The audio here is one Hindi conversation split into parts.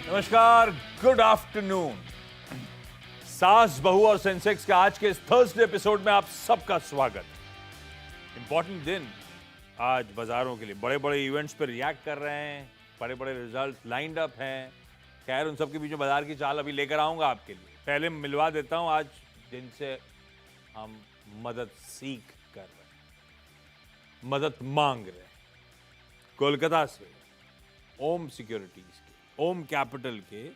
नमस्कार, गुड आफ्टरनून। सास बहू और सेंसेक्स के आज के इस थर्सडे एपिसोड में आप सबका स्वागत। इंपॉर्टेंट दिन आज बाजारों के लिए, बड़े बड़े इवेंट्स पर रिएक्ट कर रहे हैं, बड़े बड़े रिजल्ट लाइंड अप हैं। खैर उन सब के बीच में बाजार की चाल अभी लेकर आऊंगा आपके लिए। पहले मिलवा देता हूं आज जिनसे हम मदद सीख कर रहे हैं, मदद मांग रहे हैं। कोलकाता से ओम सिक्योरिटीज के, ओम कैपिटल के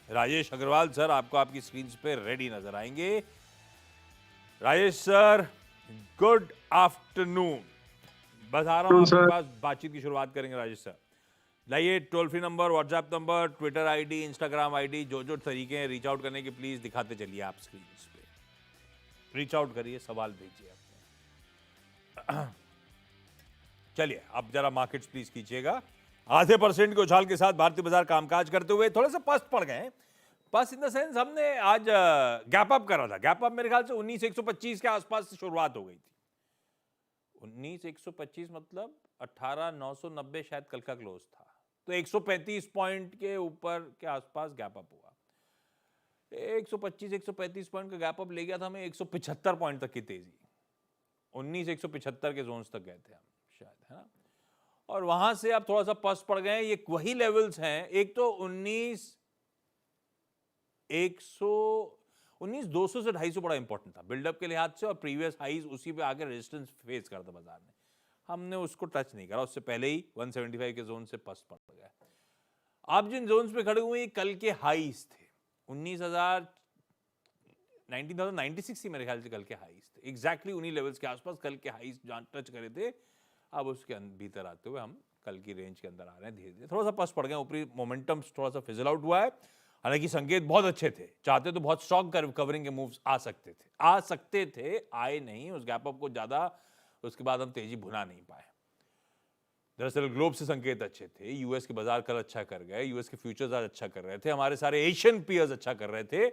राजेश अग्रवाल सर आपको आपकी स्क्रीन पे रेडी नजर आएंगे। Rajesh sir, good afternoon. बस आ रहा हूं आपके पास, बातचीत की शुरुआत करेंगे। राजेश सर लाइए, toll free number, WhatsApp number, Twitter ID, Instagram ID, जो तरीके हैं रीच आउट करने के प्लीज दिखाते चलिए आप स्क्रीन पे। रीच आउट करिए, सवाल भेजिए अपने। चलिए अब जरा मार्केट्स प्लीज कीजिएगा। आधे % के उछाल के साथ भारतीय बाजार कामकाज करते हुए थोड़े से पस्त पड़ गए। पस्त इन द सेंस, हमने आज गैप अप करा था। गैप अप मेरे ख्याल से 19,125 के आसपास से शुरुआत हो गई थी। 19,125 मतलब 18,990 शायद कल का क्लोज था, तो 135 पॉइंट के ऊपर के आसपास गैप अप हुआ। 125-135 पॉइंट का गैप अप ले गया था हमें 175 पॉइंट तक की तेजी। 19,175 के जोन्स तक गए थे हम शायद, है ना। और वहां से अब थोड़ा सा पस्त पड़ गए। ये वही लेवल्स हैं। एक तो 19,200 से 250 बड़ा इंपॉर्टेंट था बिल्डअप के लिहाज से, और प्रीवियस हाईज उसी पे आके रेजिस्टेंस फेस करता बाजार ने। हमने उसको टच नहीं करा, उससे पहले ही 175 के जोन से पस्त पड़ गए। आप जिन जोन्स पे खड़े हुए कल के हाईज थे 19,096 ही मेरे ख्याल से कल के हाईज थे। एग्जैक्टली उन्हीं लेवल्स के आसपास कल के हाईज जहां टच करे थे, अब उसके भीतर आते हुए हम कल की रेंज के अंदर आ रहे हैं। धीरे धीरे थोड़ा सा पस्त पड़ गए, ऊपरी मोमेंटम थोड़ा सा फिजल आउट हुआ है। हालांकि संकेत बहुत अच्छे थे, चाहते तो बहुत स्ट्रॉन्ग कवरिंग के मूव्स आ सकते थे, आए नहीं। उस गैप अप को ज्यादा उसके बाद हम तेजी भुना नहीं पाए। दरअसल ग्लोब से संकेत अच्छे थे। यूएस के बाजार कल अच्छा कर गए, यूएस के फ्यूचर्स आज अच्छा कर रहे थे, हमारे सारे एशियन पीयर्स अच्छा कर रहे थे।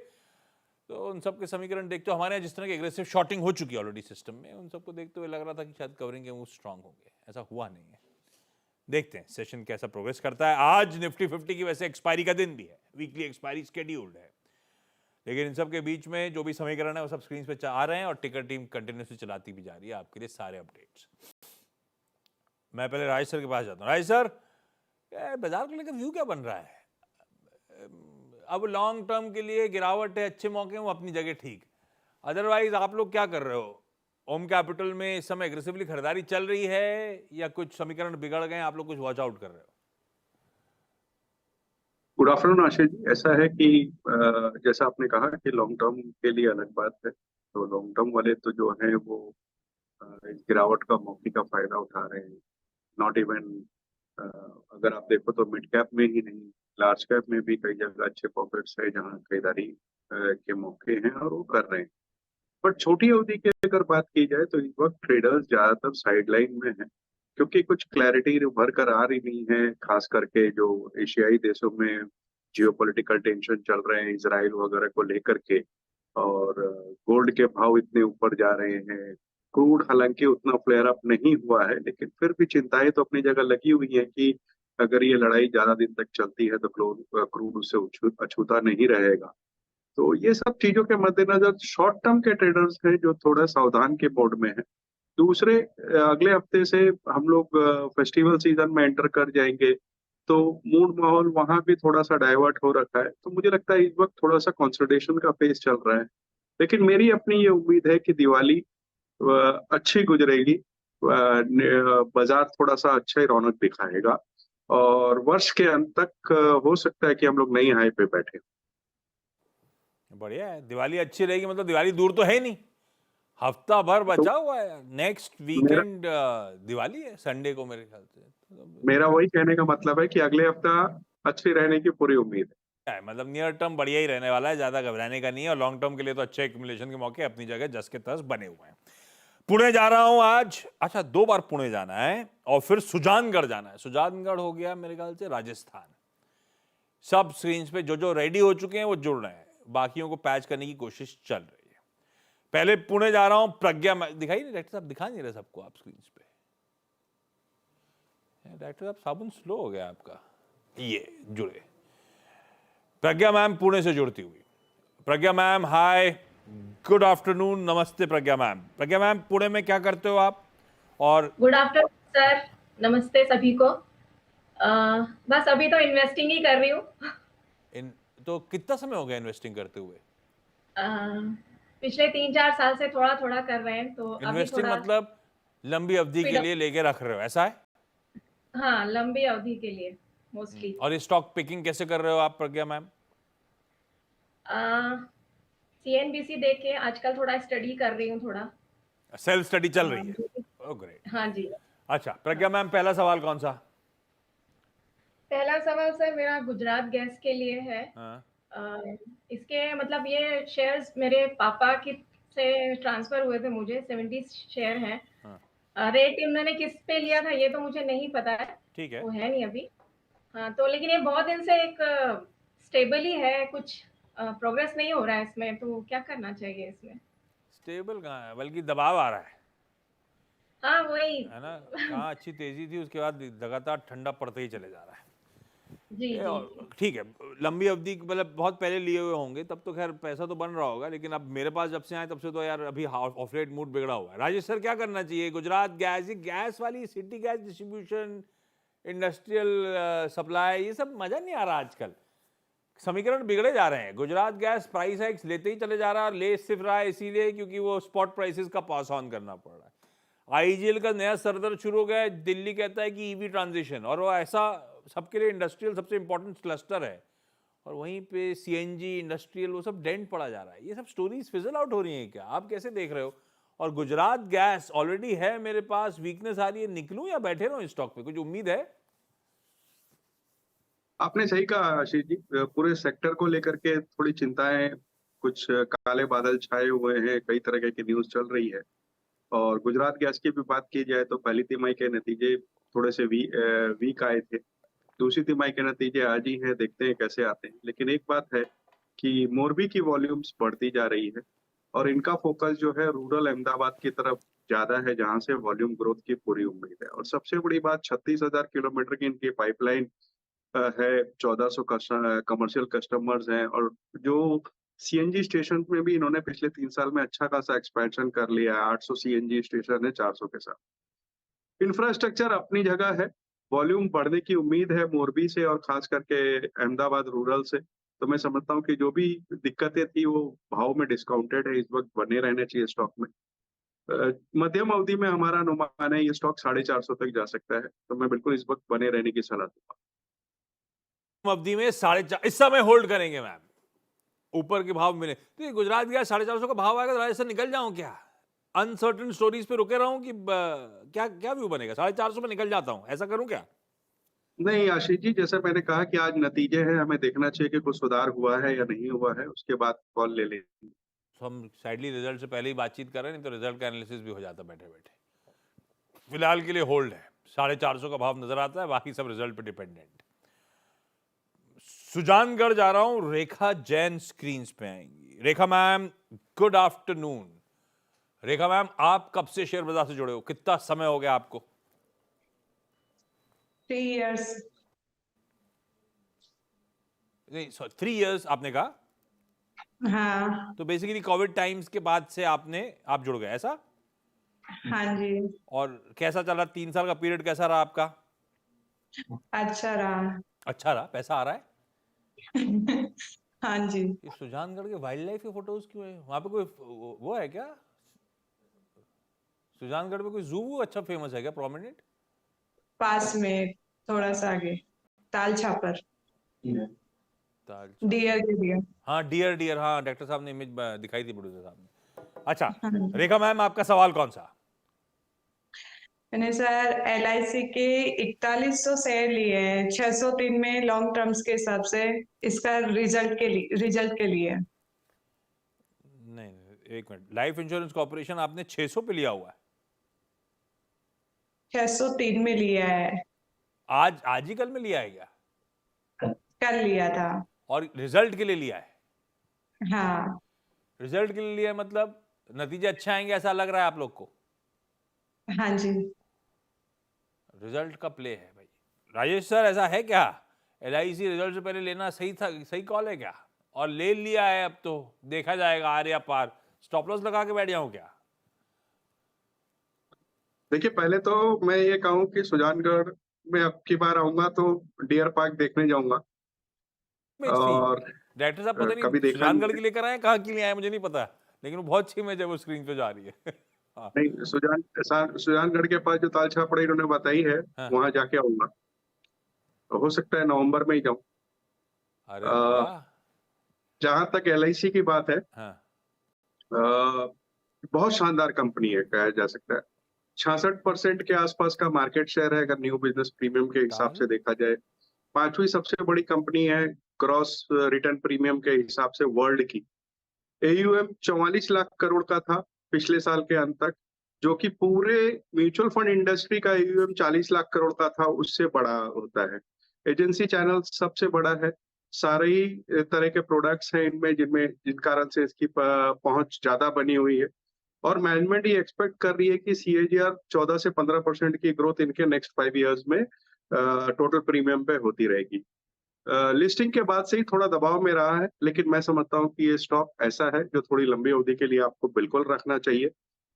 तो उन सब के समीकरण देखते हमारे यहाँ जिस तरह की एग्रेसिव शॉर्टिंग हो चुकी है ऑलरेडी सिस्टम में, उन सबको देखते हुए लग रहा था कि शायद कवरिंग के मूव स्ट्रांग होंगे। ऐसा हुआ नहीं है। देखते हैं सेशन कैसा प्रोग्रेस करता है। आज निफ्टी 50 की वैसे एक्सपायरी का दिन भी है, वीकली एक्सपायरी शेड्यूल्ड है, लेकिन इन सब के बीच में जो भी समीकरण है वो सब स्क्रीन पे आ रहे हैं और टिकर टीम कंटिन्यूसली चलाती भी जा रही है आपके लिए सारे अपडेट्स। मैं पहले राजेश सर के पास जाता हूँ। राजेश सर, बाजार को लेकर व्यू क्या बन रहा है? अब लॉन्ग टर्म के लिए गिरावट है, अच्छे मौके हैं, वो अपनी जगह ठीक। अदरवाइज आप लोग क्या कर रहे हो? ओम कैपिटल में इस समय एग्रेसिवली खरीदारी चल रही है या कुछ समीकरण बिगड़ गए, आप लोग कुछ वॉच आउट कर रहे हो? Good afternoon Ashish ji. ऐसा है कि जैसा आपने कहा कि लॉन्ग टर्म के लिए अलग बात है, तो लॉन्ग टर्म वाले तो जो है वो इस गिरावट का मौके का फायदा उठा रहे हैं। नॉट इवन अगर आप देखो तो मिड कैप में ही नहीं, लार्ज कैप में भी कई जगह अच्छे पॉकेट्स है जहाँ खरीदारी के मौके हैं और वो कर रहे हैं। पर छोटी अवधि की अगर बात की जाए तो इस वक्त ट्रेडर्स ज्यादातर साइडलाइन में हैं, क्योंकि कुछ क्लैरिटी उभर कर आ रही नहीं है। खास करके जो एशियाई देशों में जियोपॉलिटिकल टेंशन चल रहे हैं इसराइल वगैरह को लेकर के, और गोल्ड के भाव इतने ऊपर जा रहे हैं। क्रूड हालांकि उतना फ्लेयर अप नहीं हुआ है, लेकिन फिर भी चिंताएं तो अपनी जगह लगी हुई है कि अगर ये लड़ाई ज्यादा दिन तक चलती है तो क्रूड उससे अछूता नहीं रहेगा। तो ये सब चीजों के मद्देनजर शॉर्ट टर्म के ट्रेडर्स हैं जो थोड़ा सावधान के मोड में है। दूसरे, अगले हफ्ते से हम लोग फेस्टिवल सीजन में एंटर कर जाएंगे, तो मूड माहौल वहां भी थोड़ा सा डाइवर्ट हो रखा है। तो मुझे लगता है इस वक्त थोड़ा सा कंसोलिडेशन का फेज चल रहा है। लेकिन मेरी अपनी ये उम्मीद है कि दिवाली अच्छी गुजरेगी, बाजार थोड़ा सा अच्छा ही रौनक दिखाएगा, और वर्ष के अंत तक हो सकता है कि हम लोग नई हाई पे बैठे। बढ़िया है, दिवाली अच्छी रहेगी। मतलब दिवाली दूर तो है नहीं, हफ्ता भर तो बचा हुआ है। नेक्स्ट मेरा वीकेंड दिवाली है, संडे को मेरे ख्याल से। मेरा वही कहने का मतलब है कि अगले हफ्ता अच्छी रहने की पूरी उम्मीद है, मतलब नियर टर्म बढ़िया ही रहने वाला है, ज्यादा घबराने का नहीं है। और लॉन्ग टर्म के लिए तो अच्छे एक्यूमुलेशन के मौके अपनी जगह जस के तस बने हुए हैं। पुणे जा रहा हूं आज। अच्छा, 2 बार पुणे जाना है और फिर सुजानगढ़ जाना है। सुजानगढ़ हो गया मेरे ख्याल से राजस्थान। सब स्क्रीन पे जो जो रेडी हो चुके हैं वो जुड़ रहे हैं, बाकियों को पैच करने की कोशिश चल रही है। पहले पुणे जा रहा हूं, प्रज्ञा दिखाई नहीं, डायरेक्टर साहब दिखा नहीं रहे सबको आप स्क्रीन पे। डायरेक्टर साहब साबुन स्लो हो गया आपका, ये जुड़े। प्रज्ञा मैम पुणे से जुड़ती हुई। प्रज्ञा मैम हाय, गुड आफ्टरनून, नमस्ते प्रज्ञा मैम। प्रज्ञा मैम पुणे में क्या करते हो आप? और गुड आफ्टरनून सर, नमस्ते सभी को। बस अभी तो इन्वेस्टिंग ही कर रही हूँ। तो कितना समय हो गया इन्वेस्टिंग करते हुए? पिछले 3-4 साल से थोड़ा थोड़ा कर रहे हैं, तो अभी इन्वेस्टिंग थोड़ा मतलब लंबी अवधि के लिए लेके रख रहे हो, ऐसा है? हाँ, लंबी अवधि के लिए मोस्टली। और ये स्टॉक पिकिंग कैसे कर रहे हो आप प्रज्ञा मैम? CNBC देख के आजकल थोड़ा स्टडी कर रही हूँ थोड़ा। सेल्फ स्टडी चल रही है? Oh great. हाँ जी। अच्छा प्रज्ञा मैम, पहला सवाल कौन सा? पहला सवाल सर मेरा गुजरात गैस के लिए है। हाँ। इसके मतलब ये शेयर्स मेरे पापा की से ट्रांसफर हुए थे, मुझे 70 शेयर हैं। हाँ। रेट उन्होंने किस पे लिया था ये तो मुझे नहीं पता है, ठीक है। वो है नहीं अभी। हाँ, तो लेकिन ये बहुत दिन से एक स्टेबल ही है, कुछ प्रोग्रेस नहीं हो रहा है इसमें, तो क्या करना चाहिए इसमें? स्टेबल कहाँ है, बल्कि दबाव आ रहा है हाँ वही। है ना? कहाँ अच्छी तेजी थी, उसके बाद लगातार ठंडा पड़ते ही चले जा रहा है। जी जी और ठीक है, लंबी अवधि मतलब बहुत पहले लिए हुए होंगे तब तो खैर पैसा तो बन रहा होगा, लेकिन अब मेरे पास जब से आए तब से तो यार अभी ऑफ लेट मूड बिगड़ा हुआ है। राजेश सर क्या करना चाहिए? गुजरात गैस, ये गैस वाली city gas distribution, industrial supply, ये सब मजा नहीं आ रहा आजकल। समीकरण बिगड़े जा रहे हैं। गुजरात गैस प्राइस हाइक्स लेते ही चले जा रहा है, ले सिर्फ रहा है इसीलिए क्योंकि वो स्पॉट प्राइसेस का पास ऑन करना पड़ रहा है। आईजीएल का नया सरदर्द शुरू हो गया है, दिल्ली कहता है कि ईवी ट्रांजिशन, और वो ऐसा सबके लिए इंडस्ट्रियल सबसे इंपॉर्टेंट क्लस्टर है, और वहीं पे सीएनजी इंडस्ट्रियल वो सब डेंट पड़ा जा रहा है। ये सब स्टोरीज फिजल आउट हो रही हैं क्या? आप कैसे देख रहे हो? और गुजरात गैस ऑलरेडी है मेरे पास, वीकनेस आ रही है, निकलूं या बैठे रहो स्टॉक पे? कुछ उम्मीद है? आपने सही कहा आशीष जी, पूरे सेक्टर को लेकर के थोड़ी चिंताएं, कुछ काले बादल छाए हुए हैं, कई तरह की न्यूज चल रही है। और गुजरात गैस की भी बात की जाए तो पहली तिमाही के नतीजे थोड़े से वीक आए थे। दूसरी तिमाही के नतीजे आज ही हैं, देखते हैं कैसे आते हैं। लेकिन एक बात है कि मोरबी की वॉल्यूम्स बढ़ती जा रही है और इनका फोकस जो है रूरल अहमदाबाद की तरफ ज्यादा है, जहां से वॉल्यूम ग्रोथ की पूरी उम्मीद है। और सबसे बड़ी बात, 36,000 किलोमीटर की इनकी पाइपलाइन है, 1400 कमर्शियल कस्टमर्स हैं, और जो सीएनजी स्टेशन में भी इन्होंने पिछले 3 साल में अच्छा खासा एक्सपेंशन कर लिया है। 800 सीएनजी स्टेशन है 400 के साथ। इंफ्रास्ट्रक्चर अपनी जगह है, वॉल्यूम बढ़ने की उम्मीद है मोरबी से और खास करके अहमदाबाद रूरल से। तो मैं समझता हूँ कि जो भी दिक्कतें थी वो भाव में डिस्काउंटेड है, इस वक्त बने रहने चाहिए स्टॉक में। मध्यम अवधि में हमारा अनुमान है ये स्टॉक 450 तक जा सकता है, तो मैं बिल्कुल इस वक्त बने रहने की सलाह दूंगा। अवधि में 4.5 इस समय होल्ड करेंगे मैम, ऊपर के भाव मिले तो ये गुजरात गैस 450 का भाव आएगा तो राजस्थान निकल जाऊं क्या? अनसर्टन स्टोरीज पे रुके रहूं कि क्या क्या व्यू बनेगा? 450 पे निकल जाता हूं, ऐसा करूं क्या? नहीं आशीष जी, जैसे मैंने कहा कि आज नतीजे हैं, हमें देखना चाहिए कि कुछ सुधार हुआ है या नहीं हुआ है, उसके बाद कॉल ले लेंगे। तो हम साइडली रिजल्ट से पहले ही बातचीत कर रहे हैं, नहीं तो रिजल्ट का एनालिसिस भी हो जाता बैठे बैठे। फिलहाल के लिए होल्ड है, 450 का भाव नजर आता है, बाकी सब रिजल्ट पे डिपेंडेंट। सुजानगढ़ जा रहा हूं, रेखा जैन स्क्रीन पे आएंगी। रेखा मैम गुड आफ्टरनून। रेखा मैम, आप कब से शेयर बाजार से जुड़े हो? कितना समय हो गया आपको? 3 years। नहीं सॉरी, 3 इयर्स आपने कहा? हाँ। तो बेसिकली कोविड टाइम्स के बाद से आप जुड़ गए, ऐसा? हाँ जी। और कैसा चला 3 साल का पीरियड, कैसा रहा आपका? अच्छा रहा। अच्छा रहा? पैसा आ रहा है? हाँ जी। ये सुजानगढ़ के वाइल्ड लाइफ के फोटोज क्यों है वहां पे? कोई वो है क्या सुजानगढ़ में? कोई जू अच्छा फेमस है क्या, प्रोमिनेंट? पास में थोड़ा सा आगे ताल छापर, डियर के लिए। हाँ डियर डियर, हाँ डॉक्टर साहब ने इमेज दिखाई थी प्रोड्यूसर साहब ने। अच्छा हाँ। रेखा मैम, आपका सवाल कौन सा? मैंने सर LIC के 4100 शेयर लिए हैं 603 में लॉन्ग टर्म्स के हिसाब से, इसका रिजल्ट के लिए। नहीं नहीं, एक मिनट, लाइफ इंश्योरेंस कॉर्पोरेशन आपने 600 पे लिया हुआ है? 603 में लिया है। आज ही कल में लिया है क्या? कल लिया था। और रिजल्ट के लिए लिया है? हाँ। रिजल्ट के लिए लिया है मतलब नतीजे अच्छे आएंगे ऐसा लग रहा है आप लोग को? हाँ जी। रिजल्ट का प्ले है भाई। राजेश सर, ऐसा है क्या? LIC रिजल्ट से पहले लेना सही था, सही कॉल है क्या? और ले लिया है, अब तो देखा जाएगा आर या पार। स्टॉप लॉस लगा के बैठ जाऊं क्या? देखिए, पहले तो मैं ये कहूँ कि सुजानगढ़ में अब की बार आऊंगा तो डियर पार्क देखने जाऊंगा। और डायरेक्टर साहब पता कभी नहीं देखा सुजानगढ़ नहीं के लिए कराए, कहाँ के लिए आए मुझे नहीं पता, लेकिन वो बहुत अच्छी इमेज है, वो स्क्रीन पे जा रही है। हाँ नहीं, सुजानगढ़ के पास जो ताल छापड़ी इन्होंने बताई है, हाँ। वहां जाके आऊंगा। हो सकता है नवंबर में ही जाऊं। अरे वाह। जहां तक LIC की बात है, हाँ बहुत शानदार कंपनी है, कहा जा सकता है। 66% के आसपास का मार्केट शेयर है अगर न्यू बिजनेस प्रीमियम के हिसाब ताल से देखा जाए। पांचवी सबसे बड़ी कंपनी है क्रॉस रिटर्न प्रीमियम के हिसाब से वर्ल्ड की। AUM 44 लाख करोड़ का था पिछले साल के अंत तक, जो कि पूरे म्यूचुअल फंड इंडस्ट्री का AUM 40 लाख करोड़ का था, उससे बड़ा होता है। एजेंसी चैनल सबसे बड़ा है। सारे ही तरह के प्रोडक्ट्स हैं इनमें, जिन कारण से इसकी पहुंच ज्यादा बनी हुई है। और मैनेजमेंट ये एक्सपेक्ट कर रही है कि CAGR 14 से 15% की ग्रोथ इनके नेक्स्ट 5 इयर्स में टोटल प्रीमियम पे होती रहेगी। लिस्टिंग के बाद से ही थोड़ा दबाव में रहा है, लेकिन मैं समझता हूँ कि ये स्टॉक ऐसा है जो थोड़ी लंबी अवधि के लिए आपको बिल्कुल रखना चाहिए।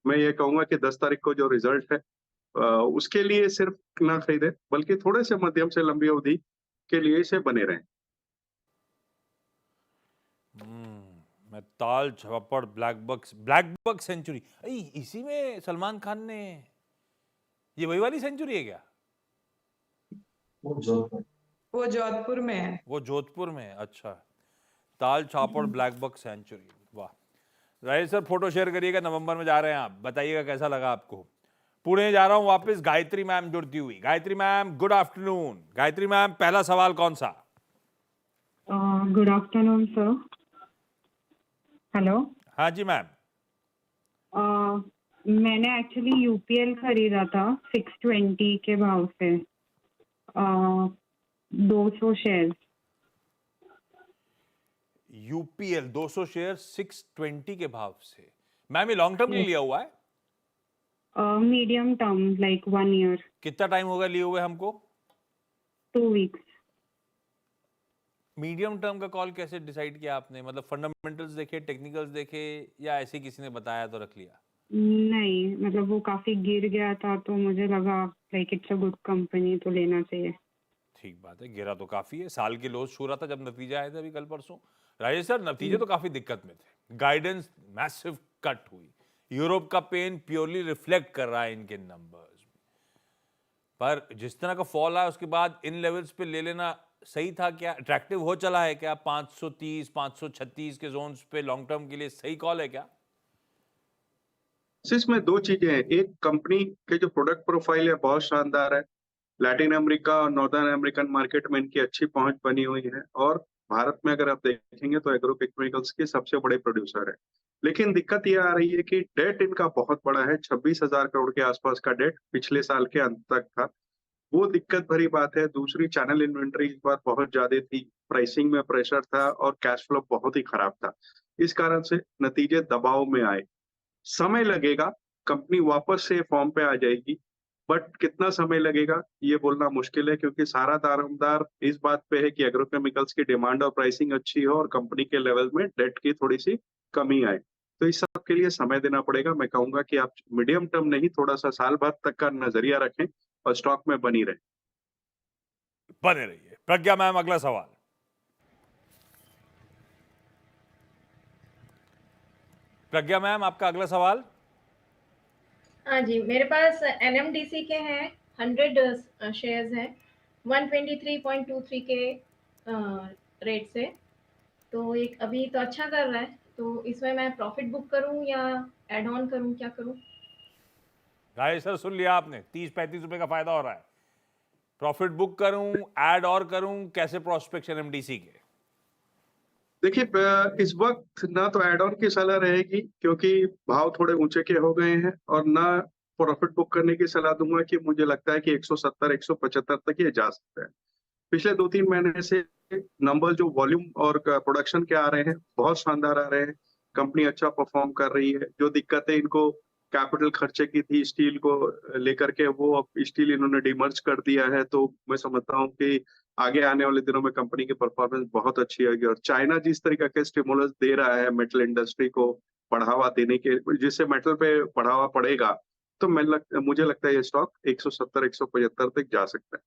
मैं ये कहूंगा कि 10 तारीख को जो रिजल्ट है उसके लिए सिर्फ ना खरीदे, बल्कि थोड़े से मध्यम से लंबी अवधि के लिए इसे बने रहें। मैं ताल छापड़ ब्लैक बक सेंचुरी, इसी में सलमान खान ने, ये वही वाली सेंचुरी है क्या? वो जोधपुर में है। वो जोधपुर में है, अच्छा। ताल छापड़ ब्लैक बक सेंचुरी, वाह। राजेश सर फोटो शेयर करिएगा, नवंबर में जा रहे हैं आप, बताइएगा कैसा लगा आपको। पुणे जा रहा हूं वापस, गायत्री मैम जुड़ती हुई। Gayatri ma'am good afternoon. Gayatri ma'am पहला सवाल कौन सा? Good afternoon sir. हेलो। हाँ जी मैम। मैंने एक्चुअली UPL खरीदा था 620 के भाव से, 200 शेयर। UPL 200 शेयर 620 के भाव से। मैम ये लॉन्ग टर्म लिया हुआ है? Medium term, like 1 year. कितना टाइम होगा लिए हुए हमको? 2 वीक्स। मीडियम टर्म का कॉल कैसे डिसाइड किया आपने? मतलब फंडामेंटल्स देखे, टेक्निकल्स देखे, या ऐसे किसी ने बताया तो रख लिया? नहीं, मतलब वो काफी गिर गया था तो मुझे लगा like it's a good company, तो लेना चाहिए। ठीक बात है, गिरा तो काफी है। साल के लोस छू रहा था जब नतीजा आया था अभी कल परसों। राजेश सर नतीजे तो काफी दिक्कत में थे, गाइडेंस मैसिव कट हुई, यूरोप का पेन प्योरली रिफ्लेक्ट कर रहा है इनके नंबर्स में। पर जिस तरह का फॉल आया उसके बाद इन लेवल्स पे ले लेना सही था क्या? अट्रैक्टिव हो चला है क्या? 530 536 के जोन्स पे लॉन्ग टर्म के लिए सही कॉल है क्या? इसमें दो चीजें हैं। एक, कंपनी के जो प्रोडक्ट प्रोफाइल है बहुत शानदार है। लैटिन अमेरिका और नॉर्दर्न अमेरिकन मार्केट में इनकी अच्छी पहुंच बनी हुई है, और भारत में अगर आप देखेंगे तो एग्रोकेमिकल्स के सबसे बड़े प्रोड्यूसर है। लेकिन दिक्कत ये आ रही है कि डेट इनका बहुत बड़ा है, 26,000 करोड़ के आसपास का डेट पिछले साल के अंत तक था। वो दिक्कत भरी बात है। दूसरी, चैनल इन्वेंट्री इस बार बहुत ज्यादा थी, प्राइसिंग में प्रेशर था, और कैश फ्लो बहुत ही खराब था। इस कारण से नतीजे दबाव में आए। समय लगेगा, कंपनी वापस से फॉर्म पे आ जाएगी, बट कितना समय लगेगा ये बोलना मुश्किल है, क्योंकि सारा दारोमदार इस बात पे है कि एग्रोकेमिकल्स की डिमांड और प्राइसिंग अच्छी हो और कंपनी के लेवल में डेट की थोड़ी सी कमी आए। तो इस सब के लिए समय देना पड़ेगा। मैं कहूंगा कि आप मीडियम टर्म नहीं, थोड़ा सा साल भर तक का नजरिया रखें और स्टॉक में बनी रहे। बने रहिए। प्रज्ञा मैम अगला सवाल। प्रज्ञा मैम आपका अगला सवाल। हाँ जी, मेरे पास NMDC के हैं, 100 शेयर्स हैं, 123.23 के रेट से। तो एक अभी तो अच्छा कर रहा है, तो इसमें मैं प्रॉफिट बुक करूं या एड ऑन करूं, क्या करूं? राजेश सर सुन लिया आपने, 30-35 रुपए का फायदा हो रहा है। प्रॉफिट बुक करूं, ऐड और करूं, कैसे प्रोस्पेक्ट्स NMDC के? देखिए, इस वक्त ना तो एड ऑन की सलाह रहेगी, क्योंकि भाव थोड़े ऊंचे के हो गए हैं, और ना प्रॉफिट बुक करने की सलाह दूंगा कि मुझे लगता है कि 170 175 तक ये जा सकता है। पिछले 2-3 महीने से नंबर जो वॉल्यूम और प्रोडक्शन के आ रहे हैं बहुत शानदार आ रहे हैं। कंपनी अच्छा परफॉर्म कर रही है। जो दिक्कतें इनको कैपिटल खर्चे की थी स्टील को लेकर के, वो अब स्टील इन्होंने डिमर्ज कर दिया है, तो मैं समझता हूँ कि आगे आने वाले दिनों में कंपनी की परफॉर्मेंस बहुत अच्छी होगी। और चाइना जिस तरीके के स्टिमुलस दे रहा है मेटल इंडस्ट्री को बढ़ावा देने के, जिससे मेटल पे बढ़ावा पड़ेगा, तो मुझे लगता है ये स्टॉक 170 175 तक जा सकता है।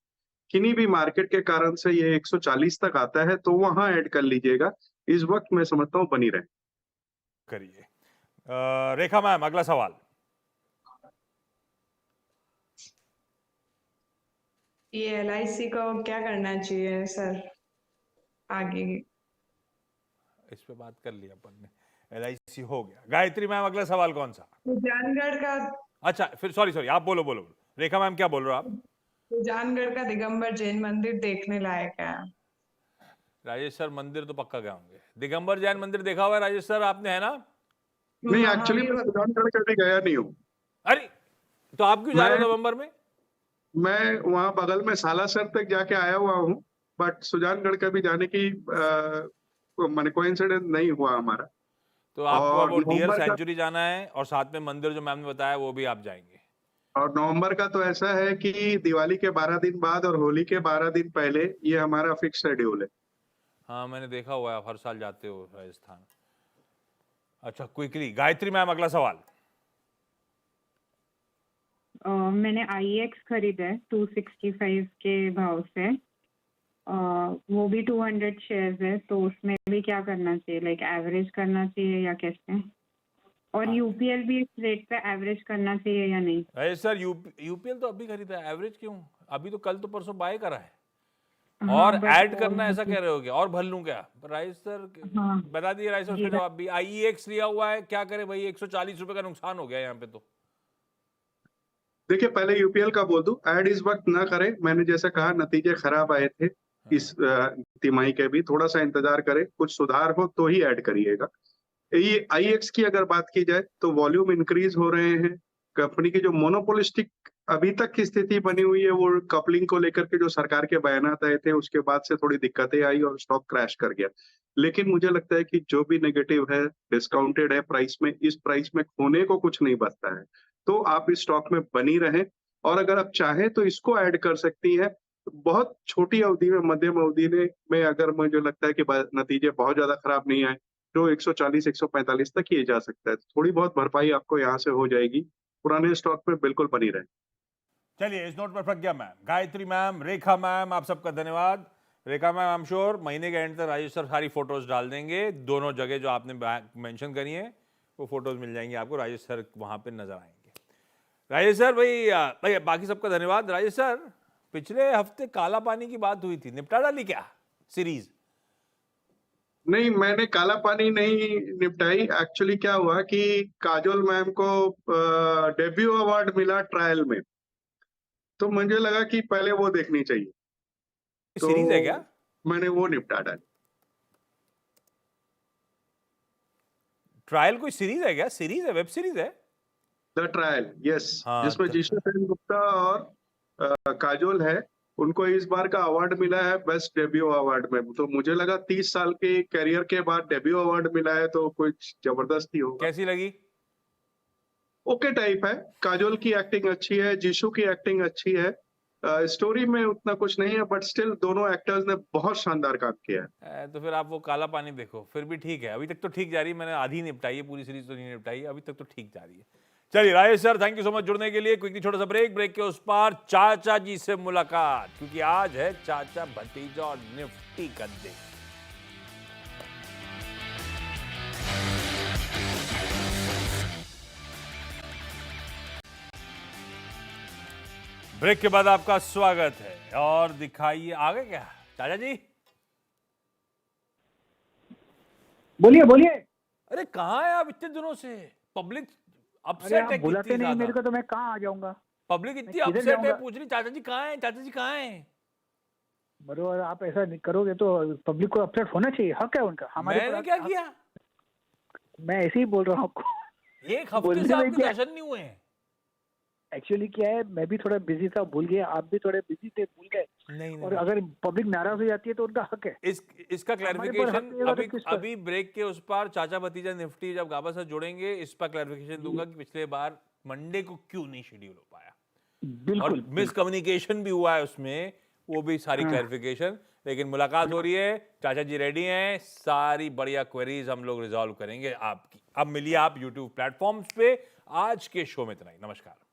किन्हीं भी मार्केट के कारण से ये 140 तक आता है तो वहां ऐड कर लीजिएगा। इस वक्त मैं समझता हूँ बनी रहे। करिए। रेखा मैम, अगला सवाल। ये LIC को क्या करना चाहिए सर आगे? इस पे बात कर लिया अपन ने, LIC हो गया। गायत्री मैम, अगला सवाल कौन सा? सुजानगढ़ का अच्छा, फिर सॉरी आप बोलो। रेखा मैम, क्या बोल रहे हो आप? सुजानगढ़ का दिगंबर जैन मंदिर देखने लायक है। राजेश सर, मंदिर तो पक्का गए होंगे। दिगंबर जैन मंदिर देखा हुआ है राजेश सर आपने, है ना? नहीं, एक्चुअली मैं महावीर सुजानगढ़ कभी गया नहीं हूँ। अरे, तो आप क्यों जा रहे हो मैं नवंबर में? मैं वहाँ बगल में सालासर तक जाके आया हुआ हूँ, बट सुजानगढ़ कभी जाने की मैंने कोइंसिडेंस नहीं हुआ हमारा। तो आपको अब और वो डियर नवंबर का सेंचुरी जाना है और साथ में मंदिर जो मैम ने बताया वो भी आप जाएंगे। और नवंबर का तो ऐसा है कि दिवाली के 12 दिन बाद और होली के 12 दिन पहले ये हमारा फिक्स शेड्यूल है। हाँ, मैंने देखा हुआ है, आप हर साल जाते हो राजस्थान। अच्छा, क्विकली गायत्री मैम, अगला सवाल। मैंने IEX खरीदा है 265 के भाव से। वो भी 200 शेयर्स है, तो उसमें भी क्या करना चाहिए? लाइक एवरेज करना चाहिए या कैसे? और UPL भी इस रेट पे एवरेज करना चाहिए या नहीं? अरे सर, यूपीएल तो अभी खरीदा है, एवरेज क्यों? अभी तो कल तो परसों बाय करा है। हाँ, और but ऐड करना ऐसा कह रहे हो क्या? और भर लूं क्या? राइस सर, हाँ, बता दिए राइस सर, उसका जीरा। जवाब भी। IEX लिया हुआ है, क्या करे भाई, 140 रुपए का नुकसान हो गया यहाँ पे तो। देखिए, पहले यूपीएल का बोल दूं, ऐड इस वक्त ना करें। मैंने जैसे कहा, नतीजे खराब आए थे इस तिमाही के भी। थोड़ा सा इंतजार करें, कुछ सुधार हो तो ही ऐड करिएगा। ये IEX की अगर बात की जाए तो वॉल्यूम इंक्रीज हो रहे हैं। कंपनी की जो मोनोपोलिस्टिक अभी तक की स्थिति बनी हुई है, वो कपलिंग को लेकर के जो सरकार के बयानात आए थे उसके बाद से थोड़ी दिक्कतें आई और स्टॉक क्रैश कर गया। लेकिन मुझे लगता है कि जो भी नेगेटिव है, डिस्काउंटेड है प्राइस में, इस प्राइस में खोने को कुछ नहीं बचता है। तो आप इस स्टॉक में बनी रहें, और अगर आप चाहें तो इसको ऐड कर सकती हैं। बहुत छोटी अवधि में, मध्यम अवधि में अगर मुझे लगता है कि नतीजे बहुत ज्यादा खराब नहीं आए तो 140 145 तक ही जा सकता है। थोड़ी बहुत भरपाई आपको यहाँ से हो जाएगी। पुराने स्टॉक में बिल्कुल बनी रहे। चलिए, इस नोट पर प्रज्ञा मैम, गायत्री मैम, रेखा मैम, आप सबका धन्यवाद। रेखा मैम, आई एम श्योर महीने के एंड तक राजेश सर सारी फोटोज डाल देंगे। दोनों जगह जो आपने मेंशन करी हैं वो फोटोज मिल जाएंगी आपको, राजेश सर वहां पे नजर आएंगे। राजेश सर भाई बाकी सबका धन्यवाद। राजेश सर, पिछले हफ्ते काला पानी की बात हुई थी, निपटा डाली क्या सीरीज? नहीं, मैंने काला पानी नहीं निपटाई। एक्चुअली क्या हुआ कि काजोल मैम को डेब्यू अवार्ड मिला ट्रायल में, तो मुझे लगा कि पहले वो देखनी चाहिए, तो सीरीज है क्या? मैंने वो निपटा डाली। ट्रायल कोई सीरीज है क्या? सीरीज है, वेब सीरीज है? The trial, yes. हाँ, जिसमें जिशा सेनगुप्ता और काजोल है। उनको इस बार का अवार्ड मिला है बेस्ट डेब्यू अवार्ड में। तो मुझे लगा 30 साल के करियर के बाद डेब्यू अवार्ड मिला है तो कुछ जबरदस्त ही होगा। कैसी लगी? ओके टाइप है। काजोल की एक्टिंग अच्छी है, जीशू की एक्टिंग अच्छी है। स्टोरी में उतना कुछ नहीं है, बट स्टिल दोनों एक्टर्स ने बहुत शानदार काम किया है। तो फिर आप वो काला पानी देखो, फिर भी ठीक है। अभी तक तो ठीक जा रही है, मैंने आधी निपटाई है, पूरी सीरीज तो नहीं निपटाई है, अभी तक तो ठीक जा रही है। चलिए Rajesh sir, thank you so much जुड़ने के लिए। क्विकली छोटा सा ब्रेक के उस पार चाचा जी से मुलाकात, क्योंकि आज है चाचा भतीजा और निफ्टी गद्दे। ब्रेक के बाद आपका स्वागत है। और दिखाइए आगे क्या चाचा जी। बोलिए बोलिए। अरे कहाँ है आप इतने दिनों से? पब्लिक अरे अपसेट आप है बुलाते कितनी नहीं मेरे ज्यादा। को, तो मैं कहाँ आ जाऊंगा? पब्लिक इतनी मैं किधर अपसेट है, जाऊंगा? पूछ रही चाचा जी कहाँ हैं, चाचा जी कहाँ हैं। बरोबर, आप ऐसा नहीं करोगे तो पब्लिक को अपसेट होना चाहिए, हक है उनका। हमारे मैंने पर क्या किया? मैं ऐसे ही बोल रहा हूँ आपको। एक हफ्ते बोलने से में आपके क्या, दर्शन नहीं हुए हैं। एक्चुअली क्या है, मैं भी थोड़ा बिजी था, भूल गया। आप भी थोड़े बिजी थे, भूल गए। नहीं और अगर पब्लिक नाराज हो जाती है तो उनका हक है। इसका हमारे पर क्लैरिफिकेशन हक नहीं होगा तो अभी किस पर? अभी ब्रेक के उस पार चाचा भतीजा निफ्टी जब गाबा से जुड़ेंगे, इस पर क्लैरिफिकेशन दूंगा कि पिछले बार मंडे को क्यों नहीं शेड्यूल हो पाया। और बिल्कुल मिसकम्युनिकेशन भी हुआ है उसमें। वो भी सारी क्लैरिफिकेशन। लेकिन मुलाकात हो रही है, चाचा जी रेडी हैं, सारी बढ़िया क्वेरीज हम लोग रिजॉल्व करेंगे आपकी। अब मिलिए आप यूट्यूब प्लेटफॉर्म्स पे। आज के शो में इतना ही, नमस्कार।